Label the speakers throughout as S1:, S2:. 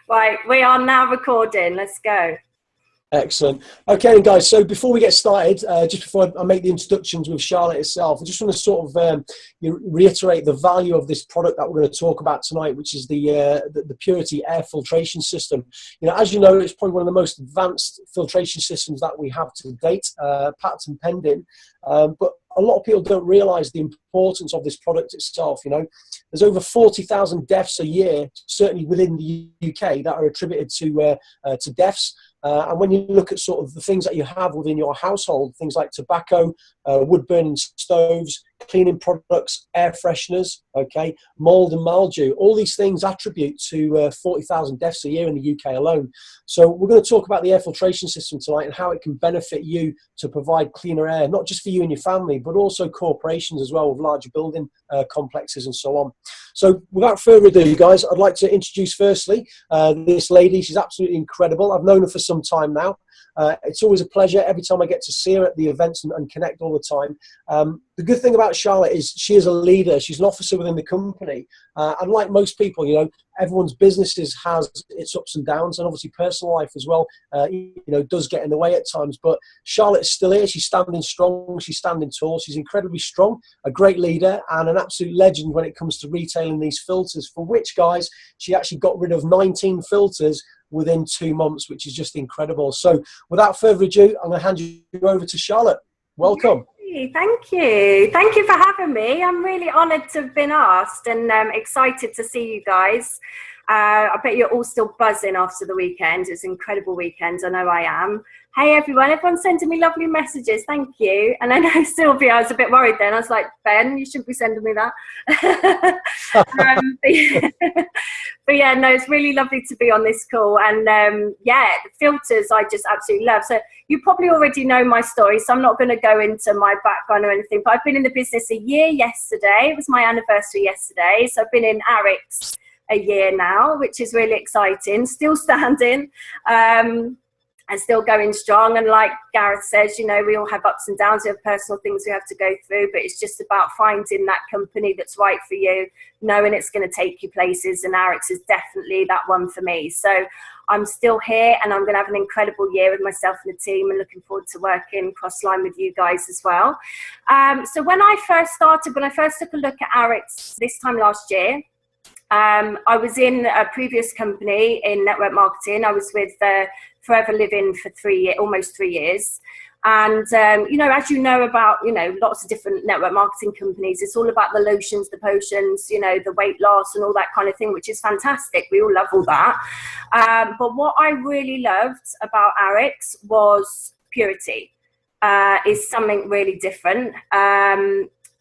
S1: Right, we are now recording. Let's go.
S2: Excellent. Okay, guys, so before we get started, just before I make the introductions with Charlotte itself, I just want to sort of reiterate the value of this product that we're going to talk about tonight, which is the Purity air filtration system. You know, as you know, it's probably one of the most advanced filtration systems that we have to date, patent pending, but a lot of people don't realize the importance of this product itself. You know, there's over 40,000 deaths a year, certainly within the UK, that are attributed to deaths. And when you look at sort of the things that you have within your household, things like tobacco, wood-burning stoves, cleaning products, air fresheners, okay, mold and mildew, all these things attribute to 40,000 deaths a year in the UK alone. So we're going to talk about the air filtration system tonight and how it can benefit you to provide cleaner air, not just for you and your family, but also corporations as well with larger building complexes and so on. So without further ado, guys, I'd like to introduce firstly this lady. She's absolutely incredible. I've known her for some time now. It's always a pleasure every time I get to see her at the events and connect all the time. The good thing about Charlotte is she is a leader. She's an officer within the company. And like most people, you know, everyone's businesses has its ups and downs, and obviously personal life as well, you know, does get in the way at times. But Charlotte's still here. She's standing strong. She's standing tall. She's incredibly strong, a great leader, and an absolute legend when it comes to retailing these filters, for which, guys, she actually got rid of 19 filters within 2 months, which is just incredible. So without further ado, I'm going to hand you over to Charlotte. Welcome.
S1: Thank you. Thank you for having me. I'm really honoured to have been asked, and excited to see you guys. I bet you're all still buzzing after the weekend. It's an incredible weekend. I know I am. Hey everyone, everyone's sending me lovely messages. Thank you. And I know Sylvia, I was a bit worried then. I was like, Ben, you shouldn't be sending me that. But yeah, no, it's really lovely to be on this call. And yeah, the filters I just absolutely love. So you probably already know my story, so I'm not going to go into my background or anything. But I've been in the business a year yesterday. It was my anniversary yesterday. So I've been in Arix a year now, which is really exciting. Still standing. And still going strong. And like Gareth says, you know, we all have ups and downs. We have personal things we have to go through, but it's just about finding that company that's right for you, knowing it's going to take you places. And Arix is definitely that one for me. So I'm still here, and I'm going to have an incredible year with myself and the team, and looking forward to working cross-line with you guys as well. So when I first took a look at Arix this time last year, I was in a previous company in network marketing. I was with Forever Living for almost 3 years. And, you know, as you know about, you know, lots of different network marketing companies, it's all about the lotions, the potions, you know, the weight loss and all that kind of thing, which is fantastic. We all love all that. But what I really loved about Arix was Purity. Is something really different.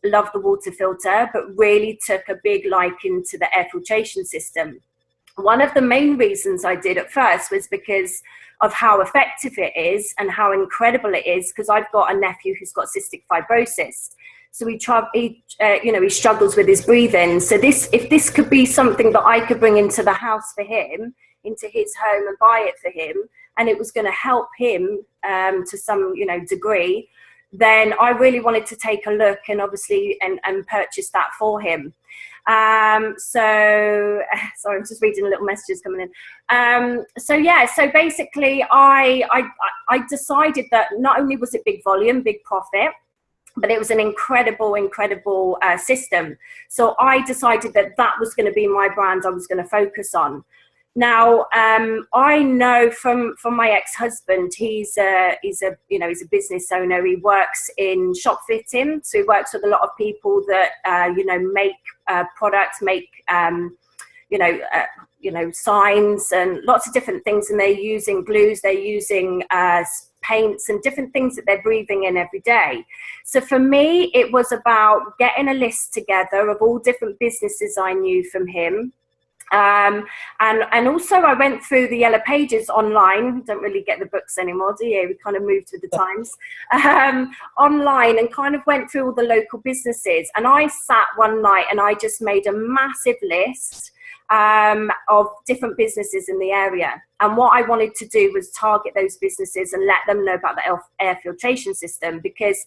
S1: Love the water filter, but really took a big liking to the air filtration system. One of the main reasons I did at first was because of how effective it is and how incredible it is, because I've got a nephew who's got cystic fibrosis. So he struggles with his breathing. So if this could be something that I could bring into the house for him, into his home, and buy it for him, and it was going to help him to some, you know, degree, then I really wanted to take a look and obviously and purchase that for him. So sorry, I'm just reading the little messages coming in. So yeah, so basically I decided that not only was it big volume, big profit, but it was an incredible system. So I decided that was going to be my brand I was going to focus on. Now, I know from my ex-husband, he's a business owner. He works in shop fitting, so he works with a lot of people that make products, make signs and lots of different things, and they're using glues, they're using paints and different things that they're breathing in every day. So for me, it was about getting a list together of all different businesses I knew from him. And also I went through the Yellow Pages online. Don't really get the books anymore, do you? We kind of moved with the times. Online, and kind of went through all the local businesses. And I sat one night and I just made a massive list of different businesses in the area. And what I wanted to do was target those businesses and let them know about the air filtration system, because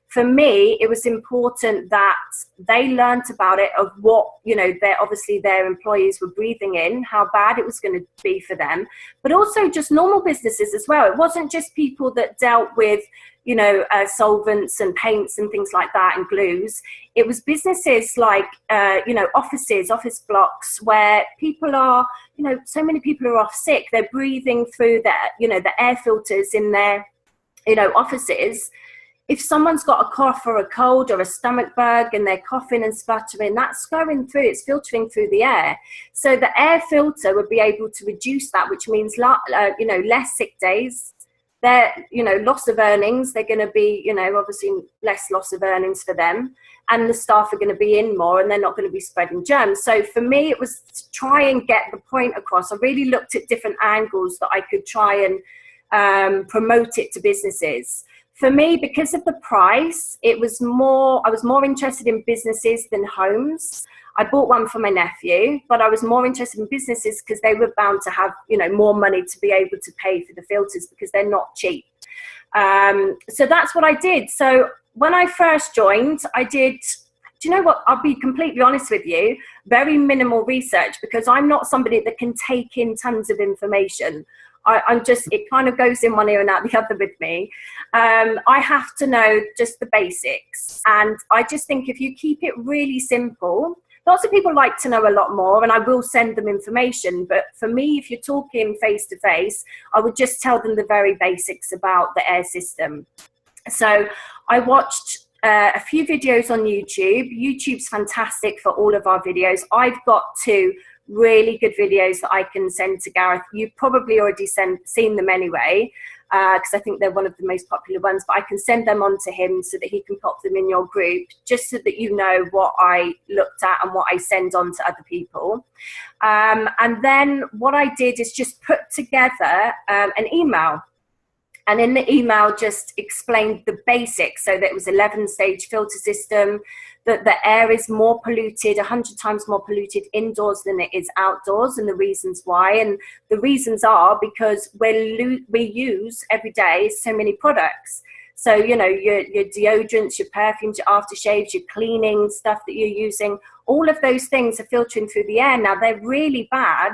S1: for me, it was important that they learnt about it, of what, you know, obviously their employees were breathing in, how bad it was going to be for them, but also just normal businesses as well. It wasn't just people that dealt with, you know, solvents and paints and things like that and glues. It was businesses like, you know, offices, office blocks, where people are, you know, so many people are off sick. They're breathing through their, you know, the air filters in their, you know, offices. If someone's got a cough or a cold or a stomach bug and they're coughing and spluttering, that's going through, it's filtering through the air. So the air filter would be able to reduce that, which means, you know, less sick days. They're, you know, loss of earnings. They're going to be, you know, obviously less loss of earnings for them. And the staff are going to be in more, and they're not going to be spreading germs. So for me, it was to try and get the point across. I really looked at different angles that I could try and promote it to businesses. For me, because of the price, I was more interested in businesses than homes. I bought one for my nephew, but I was more interested in businesses because they were bound to have, you know, more money to be able to pay for the filters, because they're not cheap. So that's what I did. So when I first joined, I did, do you know what? I'll be completely honest with you, very minimal research, because I'm not somebody that can take in tons of information. I'm just, it kind of goes in one ear and out the other with me. I have to know just the basics. And I just think if you keep it really simple, lots of people like to know a lot more, and I will send them information. But for me, if you're talking face to face, I would just tell them the very basics about the air system. So I watched a few videos on YouTube. YouTube's fantastic for all of our videos. I've got 2 really good videos that I can send to Gareth. You've probably already seen them anyway, because I think they're one of the most popular ones, but I can send them on to him so that he can pop them in your group, just so that you know what I looked at and what I send on to other people. And then what I did is just put together an email. And in the email, just explained the basics. So that it was 11-stage filter system, that the air is more polluted, 100 times more polluted indoors than it is outdoors, and the reasons why. And the reasons are because we use every day so many products. So, you know, your deodorants, your perfumes, your aftershaves, your cleaning stuff that you're using, all of those things are filtering through the air. Now, they're really bad.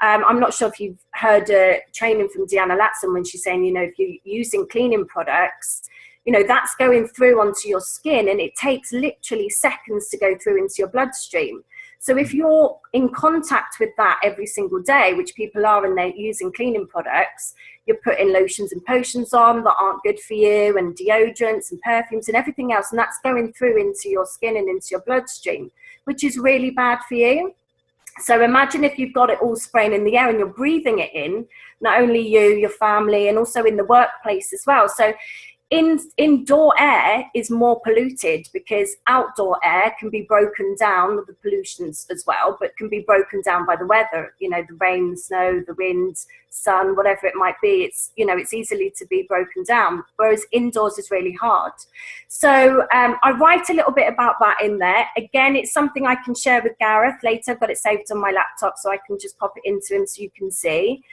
S1: I'm not sure if you've heard training from Deanna Latson when she's saying, you know, if you're using cleaning products, you know, that's going through onto your skin, and it takes literally seconds to go through into your bloodstream. So if you're in contact with that every single day, which people are, and they're using cleaning products, you're putting lotions and potions on that aren't good for you, and deodorants and perfumes and everything else, and that's going through into your skin and into your bloodstream, which is really bad for you. So imagine if you've got it all spraying in the air and you're breathing it in, not only you, your family, and also in the workplace as well. So indoor air is more polluted, because outdoor air can be broken down with the pollutions as well, but can be broken down by the weather, you know, the rain, snow, the wind, sun, whatever it might be. It's, you know, it's easily to be broken down, whereas indoors is really hard. So I write a little bit about that in there. Again, it's something I can share with Gareth later. I've got it saved on my laptop, so I can just pop it into him so you can see.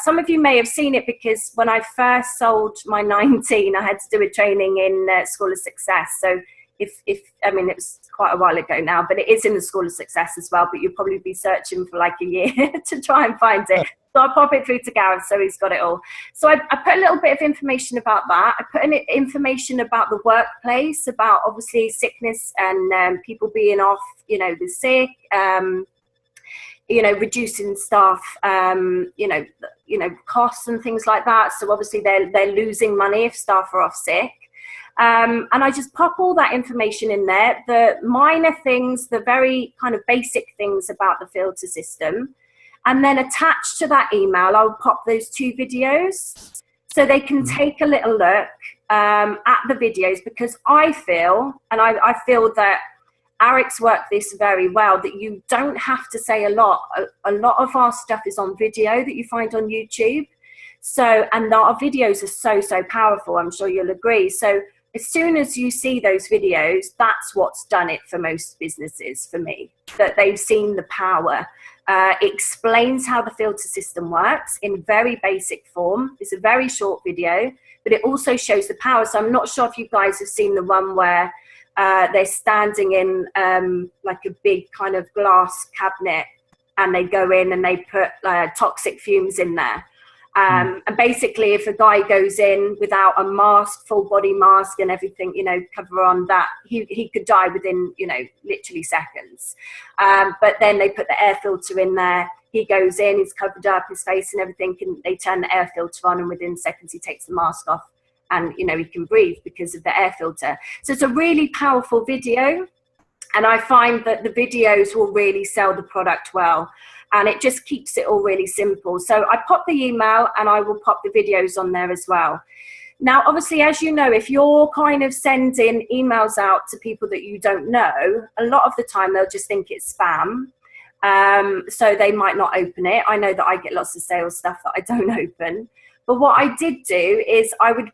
S1: Some of you may have seen it, because when I first sold my 19, I had to do a training in School of Success. So I mean, it was quite a while ago now, but it is in the School of Success as well, but you'll probably be searching for like a year to try and find it. So I'll pop it through to Gareth, so he's got it all. So I put a little bit of information about that. I put in information about the workplace, about obviously sickness and people being off, you know, with sick, you know, reducing staff, you know, costs and things like that. So obviously they're losing money if staff are off sick. And I just pop all that information in there, the minor things, the very kind of basic things about the filter system. And then attached to that email, I'll pop those 2 videos so they can take a little look at the videos, because I feel, and I feel that Eric's worked this very well, that you don't have to say a lot. A lot of our stuff is on video that you find on YouTube. So, and our videos are so powerful, I'm sure you'll agree. So as soon as you see those videos, that's what's done it for most businesses, for me, that they've seen the power. explains how the filter system works in very basic form. It's a very short video, but it also shows the power. So I'm not sure if you guys have seen the one where they're standing in like a big kind of glass cabinet, and they go in and they put toxic fumes in there. And basically, if a guy goes in without a mask, full body mask and everything, you know, cover on that, he could die within, you know, literally seconds. But then they put the air filter in there. He goes in, he's covered up, his face and everything, and they turn the air filter on, and within seconds he takes the mask off, and, you know, he can breathe because of the air filter. So it's a really powerful video, and I find that the videos will really sell the product well. And it just keeps it all really simple. So I pop the email and I will pop the videos on there as well. Now, obviously, as you know, if you're kind of sending emails out to people that you don't know, a lot of the time they'll just think it's spam. So they might not open it. I know that I get lots of sales stuff that I don't open. But what I did do is I would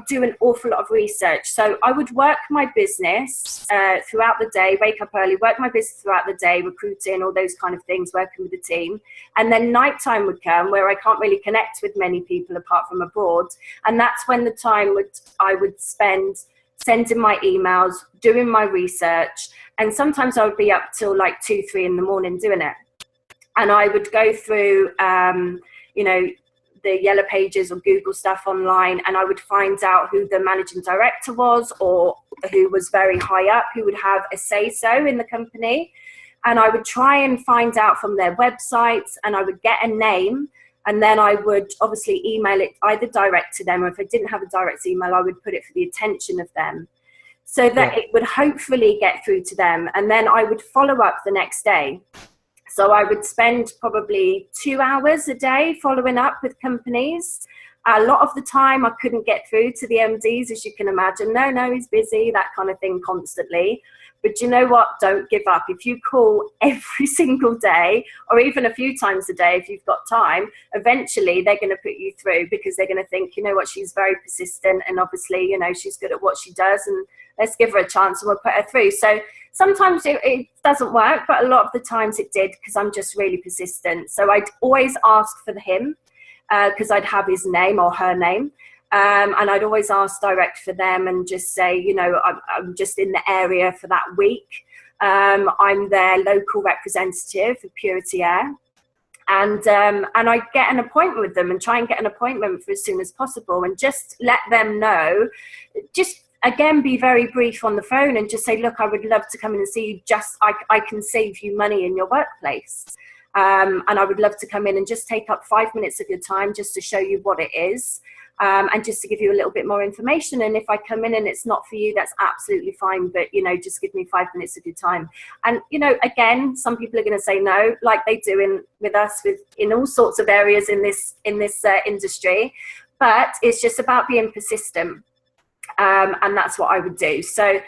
S1: do an awful lot of research. So I would work my business throughout the day, wake up early, work my business throughout the day, recruiting, all those kind of things, working with the team. And then nighttime would come where I can't really connect with many people apart from abroad. And that's when the time I would spend sending my emails, doing my research. And sometimes I would be up till like 2, 3 in the morning doing it. And I would go through, you know, the Yellow Pages or Google stuff online, and I would find out who the managing director was, or who was very high up, who would have a say-so in the company. And I would try and find out from their websites, and I would get a name, and then I would obviously email it either direct to them, or if I didn't have a direct email, I would put it for the attention of them, so that it would hopefully get through to them. And then I would follow up the next day. So I would spend probably 2 hours a day following up with companies. A lot of the time I couldn't get through to the MDs, as you can imagine. No, he's busy, that kind of thing constantly. But you know what? Don't give up. If you call every single day, or even a few times a day if you've got time, eventually they're going to put you through, because they're going to think, you know what, she's very persistent, and obviously, you know, she's good at what she does, and let's give her a chance and we'll put her through. So sometimes it doesn't work, but a lot of the times it did, because I'm just really persistent. So I'd always ask for him, because I'd have his name or her name. And I'd always ask direct for them and just say, you know, I'm just in the area for that week. I'm their local representative for Purity Air. And I get an appointment with them, and try and get an appointment for as soon as possible, and just let them know, just again, be very brief on the phone and just say, look, I would love to come in and see you. Just, I can save you money in your workplace. And I would love to come in and just take up 5 minutes of your time just to show you what it is. And just to give you a little bit more information. And if I come in and it's not for you, that's absolutely fine. But, you know, just give me 5 minutes of your time. And, you know, again, some people are going to say no, like they do with us in all sorts of areas in this industry. But it's just about being persistent. And that's what I would do. So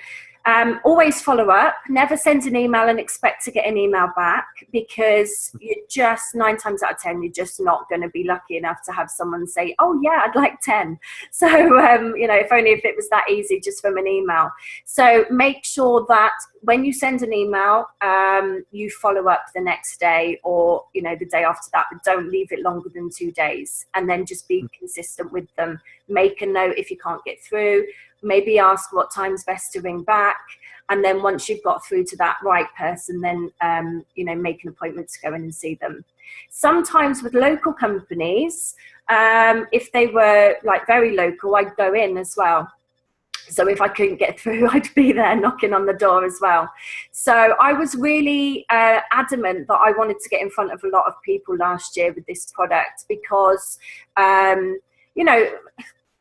S1: always follow up. Never send an email and expect to get an email back, because you're just 9 times out of 10, you're just not going to be lucky enough to have someone say, oh yeah, I'd like 10. So, you know, if only if it was that easy just from an email. So make sure that when you send an email, you follow up the next day, or, you know, the day after that, but don't leave it longer than 2 days. And then just be consistent with them. Make a note if you can't get through. Maybe ask what time's best to ring back. And then once you've got through to that right person, then, you know, make an appointment to go in and see them. Sometimes with local companies, if they were like very local, I'd go in as well. So if I couldn't get through, I'd be there knocking on the door as well. So I was really adamant that I wanted to get in front of a lot of people last year with this product, because, you know,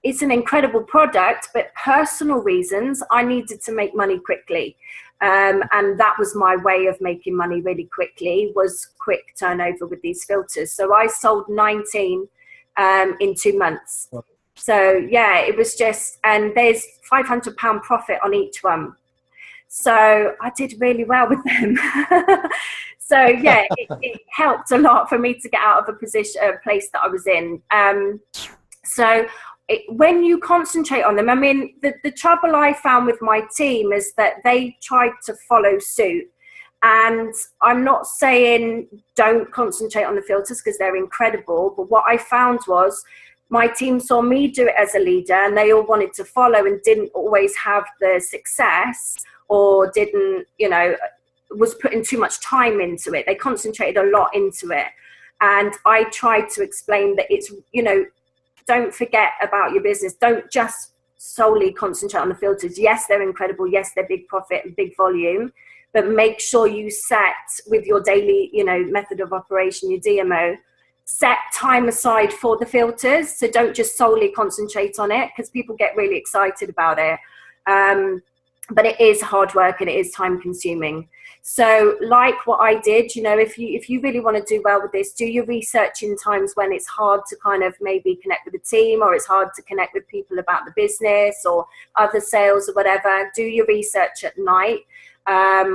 S1: it's an incredible product, but personal reasons, I needed to make money quickly. And that was my way of making money really quickly, was quick turnover with these filters. So I sold 19 in 2 months. So yeah, it was just, and there's £500 profit on each one. So I did really well with them. So yeah, it helped a lot for me to get out of a place that I was in. So when you concentrate on them, I mean, the trouble I found with my team is that they tried to follow suit. And I'm not saying don't concentrate on the filters because they're incredible, but what I found was my team saw me do it as a leader and they all wanted to follow and didn't always have the success, or didn't, you know, was putting too much time into it. They concentrated a lot into it. And I tried to explain that it's, you know, don't forget about your business. Don't just solely concentrate on the filters. Yes, they're incredible. Yes, they're big profit and big volume, but make sure you set with your daily, you know, method of operation, your DMO, set time aside for the filters. So don't just solely concentrate on it, because people get really excited about it. But it is hard work and it is time consuming. So like what I did, you know, if you really want to do well with this, do your research in times when it's hard to kind of maybe connect with the team, or it's hard to connect with people about the business or other sales or whatever. Do your research at night,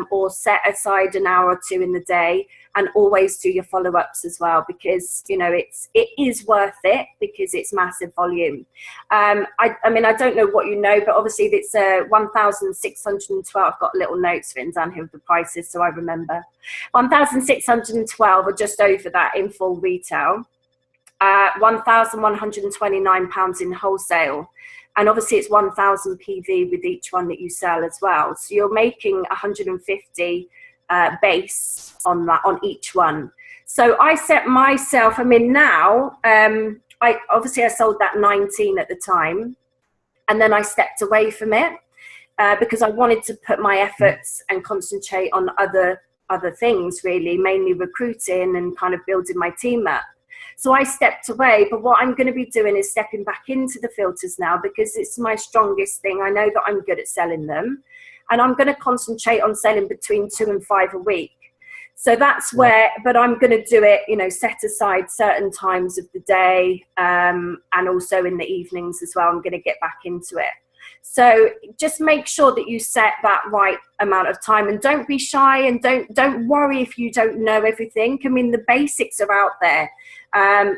S1: or set aside an hour or two in the day, and always do your follow-ups as well, because, you know, it is worth it because it's massive volume. I mean, I don't know what you know, but obviously it's 1,612. I've got little notes written down here with the prices, so I remember. 1,612, or just over that in full retail. £1,129 in wholesale. And obviously it's 1,000 PV with each one that you sell as well. So you're making 150 base on that, on each one. So I set myself, I mean, now, I sold that 19 at the time, and then I stepped away from it because I wanted to put my efforts and concentrate on other things, really, mainly recruiting and kind of building my team up. So I stepped away, but what I'm going to be doing is stepping back into the filters now, because it's my strongest thing. I know that I'm good at selling them, and I'm going to concentrate on selling between 2 and 5 a week. So that's where, but I'm going to do it, you know, set aside certain times of the day, and also in the evenings as well. I'm going to get back into it. So just make sure that you set that right amount of time, and don't be shy, and don't worry if you don't know everything. I mean, the basics are out there.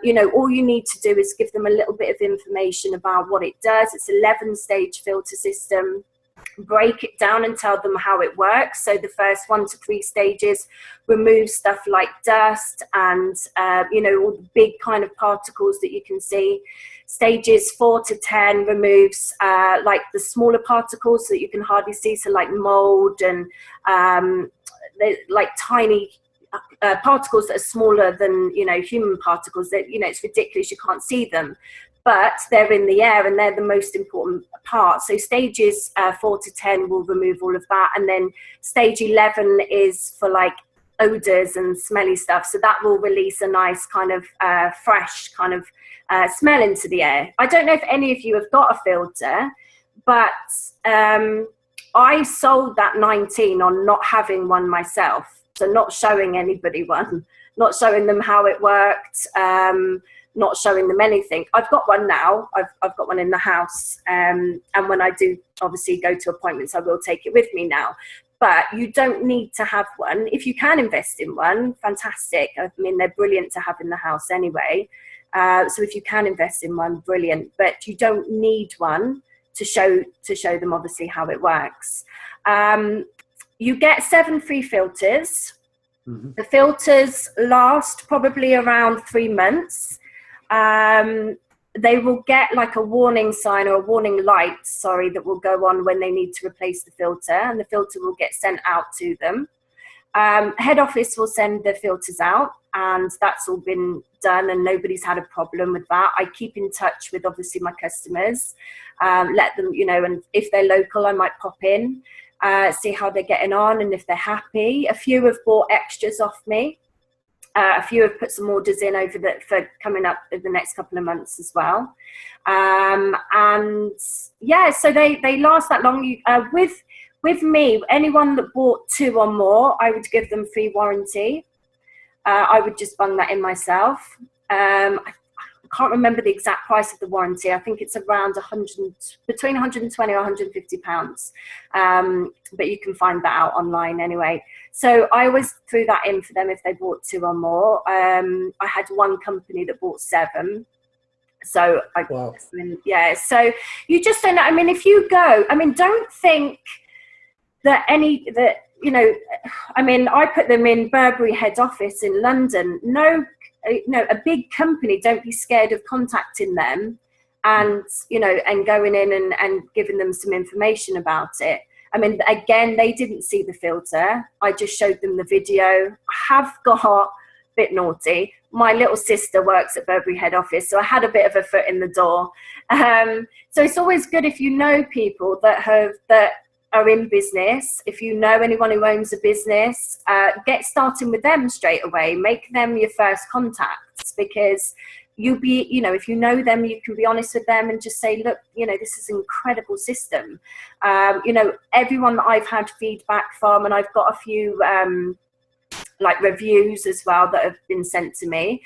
S1: You know, all you need to do is give them a little bit of information about what it does. It's 11-stage filter system. Break it down and tell them how it works. So the first 1 to 3 stages remove stuff like dust and, you know, all the big kind of particles that you can see. Stages 4 to 10 removes like the smaller particles that you can hardly see. So like mold and like tiny particles that are smaller than, you know, human particles that, you know, it's ridiculous. You can't see them, but they're in the air and they're the most important part. So stages 4 to 10 will remove all of that. And then stage 11 is for like odors and smelly stuff. So that will release a nice kind of fresh kind of smell into the air. I don't know if any of you have got a filter, but I sold that 19 on not having one myself. So not showing anybody one, not showing them how it worked, not showing them anything. I've got one now. I've got one in the house. And when I do obviously go to appointments, I will take it with me now. But you don't need to have one. If you can invest in one, fantastic. I mean, they're brilliant to have in the house anyway. So if you can invest in one, brilliant. But you don't need one to show them obviously how it works. You get 7 free filters. Mm-hmm. The filters last probably around 3 months. They will get like a warning sign or a warning light, sorry, that will go on when they need to replace the filter, and the filter will get sent out to them. Head office will send the filters out, and that's all been done and nobody's had a problem with that. I keep in touch with obviously my customers, let them, you know, and if they're local, I might pop in, see how they're getting on and if they're happy. A few have bought extras off me. A few have put some orders in for coming up in the next couple of months as well. And yeah, so they last that long. With me, anyone that bought 2 or more, I would give them free warranty. I would just bung that in myself. I can't remember the exact price of the warranty. I think it's around between 120 or 150 pounds. But you can find that out online anyway. So I always threw that in for them if they bought 2 or more. I had one company that bought 7. So
S2: wow.
S1: Yeah. So you just don't know. I mean, if you go, I mean, don't think that you know, I mean, I put them in Burberry head office in London. No, a big company, don't be scared of contacting them and, you know, and going in and giving them some information about it. I mean, again, they didn't see the filter. I just showed them the video. I have got a bit naughty. My little sister works at Burberry head office, so I had a bit of a foot in the door. So it's always good if you know people that are in business. If you know anyone who owns a business, get starting with them straight away. Make them your first contacts, because you'll be, you know, if you know them, you can be honest with them and just say, look, you know, this is an incredible system. You know, everyone that I've had feedback from, and I've got a few like reviews as well that have been sent to me,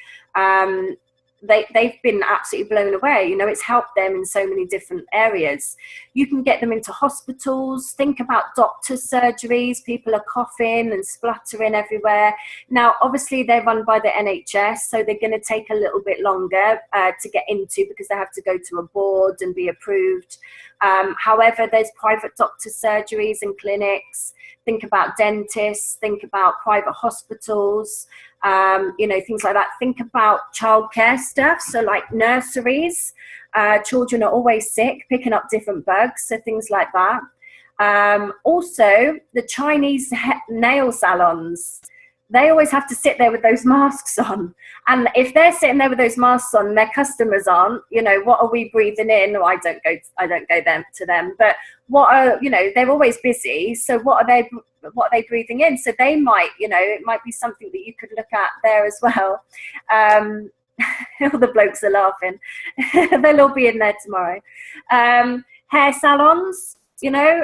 S1: they've been absolutely blown away. You know, it's helped them in so many different areas. You can get them into hospitals. Think about doctors' surgeries. People are coughing and spluttering everywhere. Now, obviously, they're run by the NHS, so they're going to take a little bit longer to get into, because they have to go to a board and be approved. However, there's private doctor surgeries and clinics. Think about dentists. Think about private hospitals. You know, things like that. Think about childcare stuff. So like nurseries, children are always sick, picking up different bugs. So things like that. Also, the Chinese nail salons, they always have to sit there with those masks on. And if they're sitting there with those masks on, their customers aren't, you know, what are we breathing in? Or I don't go to them, but what are, you know, they're always busy. So what are they breathing in? So they might, you know, it might be something that you could look at there as well. All the blokes are laughing. They'll all be in there tomorrow. Hair salons, you know,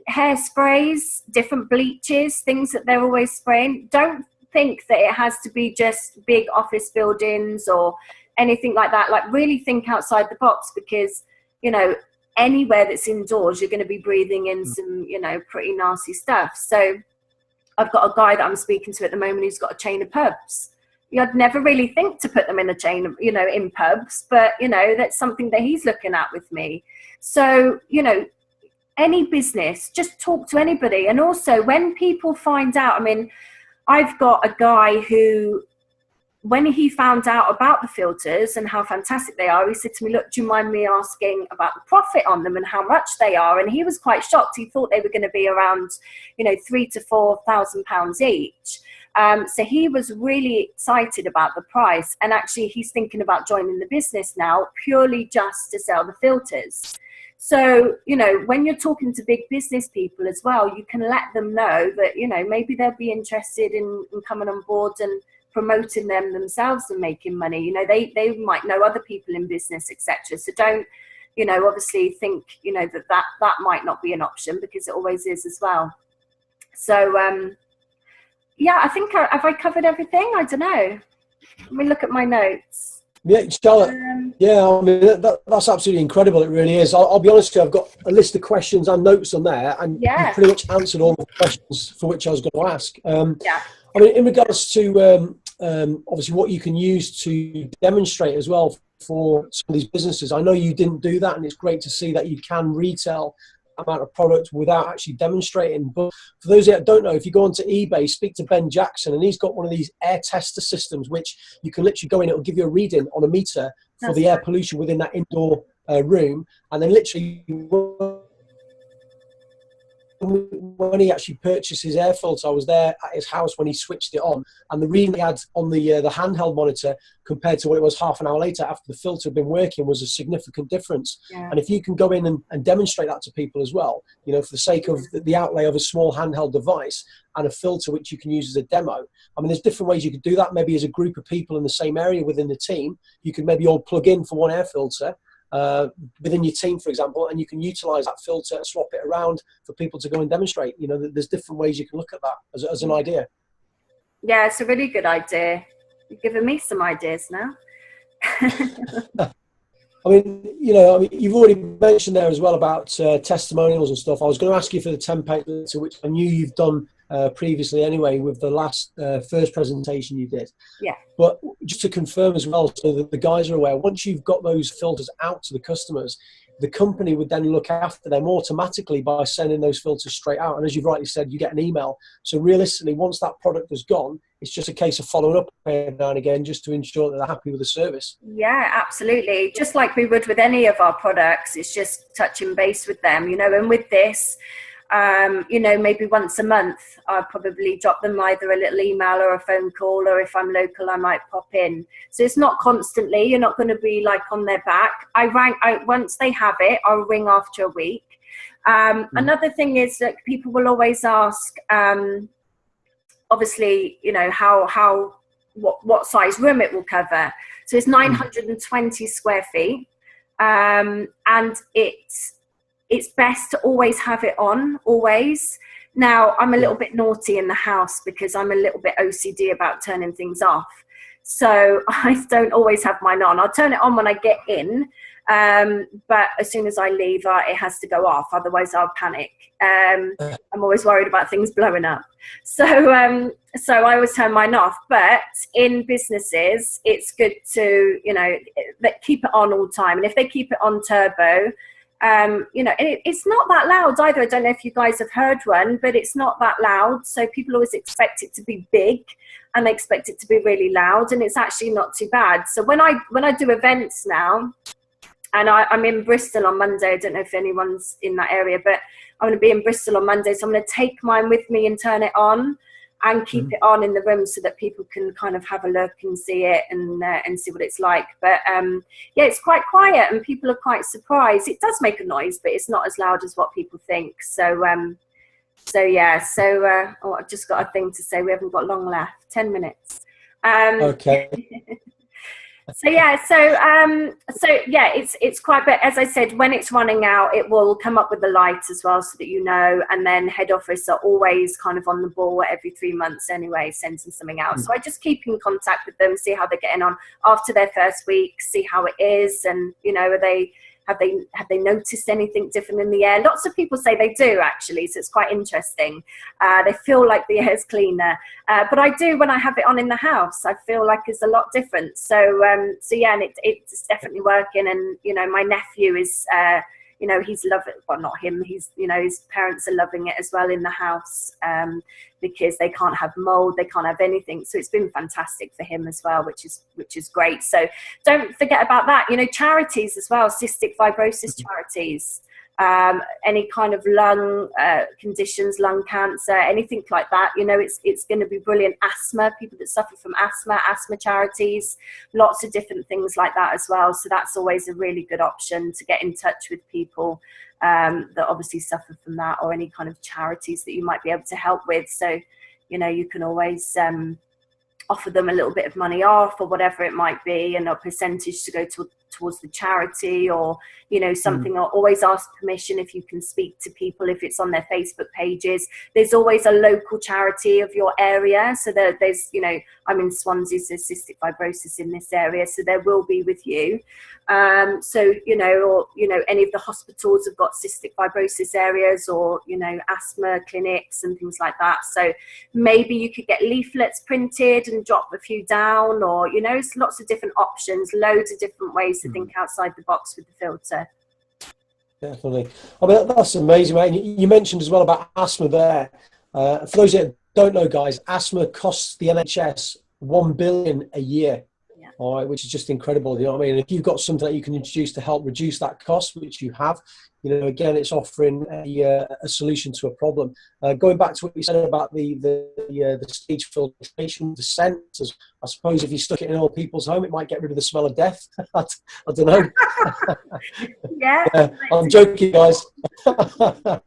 S1: hairsprays, different bleaches, things that they're always spraying. Don't think that it has to be just big office buildings or anything like that. Like, really think outside the box, because, you know, anywhere that's indoors, you're going to be breathing in some, you know, pretty nasty stuff. So I've got a guy that I'm speaking to at the moment who's got a chain of pubs. I'd never really think to put them in a chain of, you know, in pubs, but, you know, that's something that he's looking at with me. So, you know, any business, just talk to anybody. And also, when people find out, I mean, I've got a guy who, when he found out about the filters and how fantastic they are, he said to me, look, do you mind me asking about the profit on them and how much they are? And he was quite shocked. He thought they were going to be around, you know, £3,000 to £4,000 each. So he was really excited about the price. And actually, he's thinking about joining the business now, purely just to sell the filters. So, you know, when you're talking to big business people as well, you can let them know that, you know, maybe they'll be interested in coming on board and promoting them themselves and making money. You know, they might know other people in business, etc. So don't, you know, obviously think, you know, that might not be an option, because it always is as well. So, yeah, I think, have I covered everything? I don't know. Let me look at my notes.
S2: Yeah, Charlotte. Yeah, I mean, that's absolutely incredible. It really is. I'll be honest with you, I've got a list of questions and notes on there, and you pretty much answered all the questions for which I was going to ask. I mean, in regards to obviously what you can use to demonstrate as well for some of these businesses, I know you didn't do that, and it's great to see that you can retail amount of product without actually demonstrating. But for those that don't know, if you go onto eBay, speak to Ben Jackson, and he's got one of these air tester systems which you can literally go in, it'll give you a reading on a meter for the air pollution within that indoor room, and then literally when he actually purchased his air filter, I was there at his house when he switched it on, and the reading he had on the handheld monitor compared to what it was half an hour later after the filter had been working was a significant difference. And if you can go in and demonstrate that to people as well, you know, for the sake of the outlay of a small handheld device and a filter which you can use as a demo. I mean, there's different ways you could do that. Maybe as a group of people in the same area within the team, you could maybe all plug in for one air filter within your team, for example, and you can utilize that filter and swap it around for people to go and demonstrate. You know, there's different ways you can look at that as an idea. Yeah,
S1: it's a really good idea. You're giving me some ideas now.
S2: I mean, you know, you've already mentioned there as well about testimonials and stuff. I was going to ask you for the template, to which I knew you've done previously anyway with the last first presentation you did.
S1: Yeah.
S2: But just to confirm as well, so that the guys are aware, once you've got those filters out to the customers, the company would then look after them automatically by sending those filters straight out. And as you've rightly said, you get an email. So realistically, once that product is gone, it's just a case of following up now and again just to ensure that they're happy with the service.
S1: Yeah, absolutely. Just like we would with any of our products, it's just touching base with them, you know. And with this, you know, maybe once a month, I'll probably drop them either a little email or a phone call, or if I'm local, I might pop in. So it's not constantly, you're not going to be like on their back. Once they have it, I'll ring after a week. Another thing is that people will always ask, obviously, you know, what size room it will cover. So it's 920 square feet. And it's best to always have it on, always. Now, I'm a little bit naughty in the house because I'm a little bit OCD about turning things off. So I don't always have mine on. I'll turn it on when I get in, but as soon as I leave, it has to go off. Otherwise, I'll panic. I'm always worried about things blowing up. So I always turn mine off. But in businesses, it's good to, you know, keep it on all the time. And if they keep it on turbo, you know, it's not that loud either. I don't know if you guys have heard one, but it's not that loud. So people always expect it to be big and they expect it to be really loud, and it's actually not too bad. So when I do events now, and I'm in Bristol on Monday, I don't know if anyone's in that area, but I'm going to be in Bristol on Monday. So I'm going to take mine with me and turn it on and keep it on in the room so that people can kind of have a look and see it and see what it's like. But yeah, it's quite quiet and people are quite surprised. It does make a noise, but it's not as loud as what people think. So I've just got a thing to say. We haven't got long left, 10 minutes.
S2: Okay.
S1: So yeah, it's quite, but as I said, when it's running out, it will come up with the light as well, so that you know. And then head office are always kind of on the ball every 3 months anyway, sending something out. So I just keep in contact with them, see how they're getting on after their first week, see how it is, and you know, have they noticed anything different in the air? Lots of people say they do, actually, so it's quite interesting. They feel like the air's cleaner, but I do when I have it on in the house. I feel like it's a lot different. So yeah, and it's definitely working. And you know, my nephew is, you know, he's loving it. Well, not him. He's, you know, his parents are loving it as well in the house, because they can't have mold, they can't have anything. So it's been fantastic for him as well, which is great. So don't forget about that. You know, charities as well, cystic fibrosis charities, any kind of lung conditions, lung cancer, anything like that. You know, it's going to be brilliant. Asthma, people that suffer from asthma charities, lots of different things like that as well. So that's always a really good option to get in touch with people that obviously suffer from that, or any kind of charities that you might be able to help with. So, you know, you can always offer them a little bit of money off, or whatever it might be, and a percentage to go towards the charity, or you know, something. Or always ask permission if you can speak to people, if it's on their Facebook pages. There's always a local charity of your area, so there's, you know, I'm in Swansea, so there's cystic fibrosis in this area, so there will be with you. So you know, or you know, any of the hospitals have got cystic fibrosis areas, or you know, asthma clinics and things like that. So maybe you could get leaflets printed and drop a few down, or you know, it's lots of different options, loads of different ways to think outside the box with the filter.
S2: Definitely. I mean, that's amazing, mate. And you mentioned as well about asthma there. For those that don't know, guys, asthma costs the NHS $1 billion a year.
S1: Yeah.
S2: All right, which is just incredible. You know what I mean? If you've got something that you can introduce to help reduce that cost, which you have, you know, again, it's offering a solution to a problem. Going back to what you said about the stage filtration, the scents, I suppose if you stuck it in old people's home, it might get rid of the smell of death. I don't know.
S1: Yeah.
S2: I'm joking, guys.
S1: But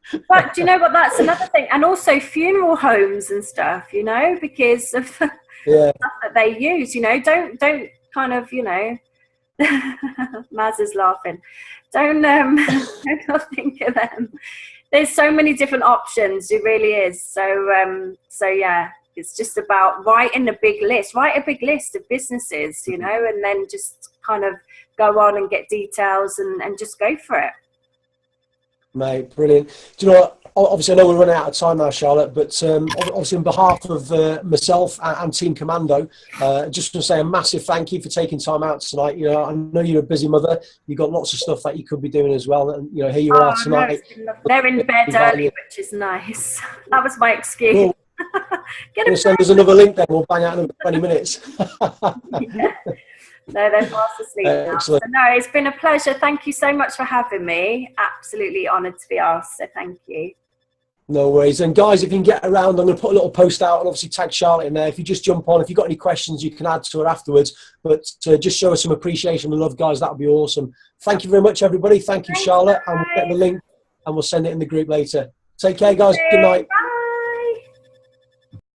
S1: do you know what? That's another thing. And also funeral homes and stuff, you know, because of stuff that they use, you know, don't kind of, you know, Maz is laughing. Don't think of them. There's so many different options. It really is. So yeah, it's just about writing a big list of businesses, you know, and then just kind of go on and get details and just go for it.
S2: Mate, brilliant. Do you know what? obviously, I know we're running out of time now, Charlotte, but obviously on behalf of myself and Team Commando, just want to say a massive thank you for taking time out tonight. You know, I know you're a busy mother. You've got lots of stuff that you could be doing as well. And, you know, here you are tonight.
S1: No, they're in bed early, which is nice. That was my excuse.
S2: Cool. Get send us another link then. We'll bang out in 20 minutes.
S1: Yeah. No, they're fast asleep now. So, no, it's been a pleasure. Thank you so much for having me. Absolutely honoured to be asked. So thank you.
S2: No worries. And guys, if you can get around, I'm going to put a little post out and obviously tag Charlotte in there. If you just jump on, if you've got any questions, you can add to her afterwards. But just show us some appreciation and love, guys. That would be awesome. Thank you very much, everybody. Thank you, Charlotte. And we'll get the link and we'll send it in the group later. Take care, guys. Good night.